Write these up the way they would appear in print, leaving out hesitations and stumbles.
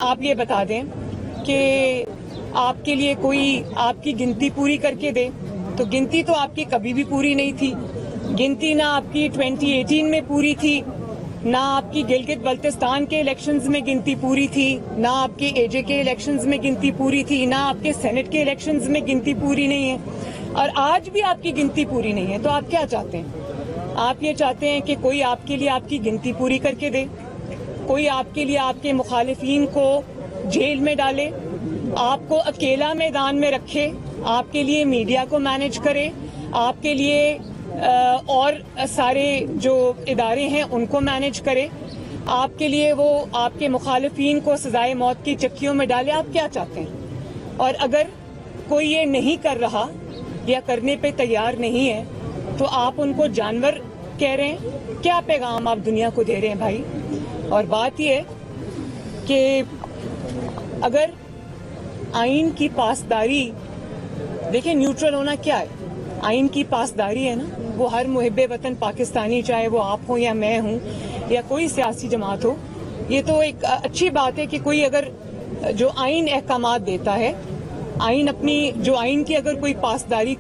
آپ یہ بتا دیں کہ آپ کے لیے کوئی آپ کی گنتی پوری کر کے دے، تو گنتی تو آپ کی کبھی بھی پوری نہیں تھی. گنتی نہ آپ کی 2018 میں پوری تھی، نہ آپ کی گلگت بلتستان کے الیکشنز میں گنتی پوری تھی، نہ آپ کے اے جے کے الیکشنز میں گنتی پوری تھی، نہ آپ کے سینٹ کے الیکشنز میں گنتی پوری نہیں ہے، اور آج بھی آپ کی گنتی پوری نہیں ہے. تو آپ کیا چاہتے ہیں؟ آپ یہ چاہتے ہیں کہ کوئی آپ کے لیے آپ کی گنتی پوری کر کے دے، کوئی آپ کے لیے آپ کے مخالفین کو جیل میں ڈالے، آپ کو اکیلا میدان میں رکھے، آپ کے لیے میڈیا کو مینج کرے، آپ کے لیے اور سارے جو ادارے ہیں ان کو مینج کرے، آپ کے لیے وہ آپ کے مخالفین کو سزائے موت کی چکیوں میں ڈالے. آپ کیا چاہتے ہیں؟ اور اگر کوئی یہ نہیں کر رہا یا کرنے پہ تیار نہیں ہے تو آپ ان کو جانور کہہ رہے ہیں. کیا پیغام آپ دنیا کو دے رہے ہیں بھائی؟ اور بات یہ ہے کہ اگر آئین کی پاسداری، دیکھیں نیوٹرل ہونا کیا ہے؟ آئین کی پاسداری ہے نا، وہ ہر محب وطن پاکستانی، چاہے وہ آپ ہوں یا میں ہوں یا کوئی سیاسی جماعت ہو، یہ تو ایک اچھی بات ہے کہ کوئی اگر جو آئین احکامات دیتا ہے، آئین اپنی جو آئین کی اگر کوئی پاسداری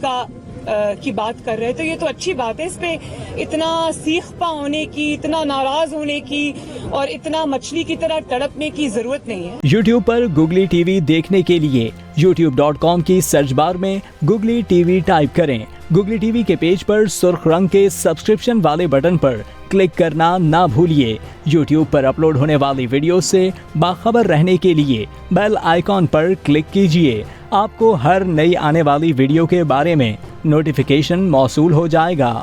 کی بات کر رہے تو یہ تو اچھی بات ہے. اس پہ اتنا سیخ پا ہونے کی، اتنا ناراض ہونے کی اور اتنا مچھلی کی طرح تڑپنے کی ضرورت نہیں ہے. یوٹیوب پر گوگلی ٹی وی دیکھنے کے لیے youtube.com کی سرچ بار میں گوگلی ٹی وی ٹائپ کریں. گوگلی ٹی وی کے پیج پر سرخ رنگ کے سبسکرپشن والے بٹن پر کلک کرنا نہ بھولیے. یوٹیوب پر اپلوڈ ہونے والی ویڈیو سے باخبر رہنے کے لیے بیل آئیکن پر کلک کیجیے. آپ کو ہر نئی آنے والی ویڈیو کے بارے میں نوٹیفیکیشن موصول ہو جائے گا.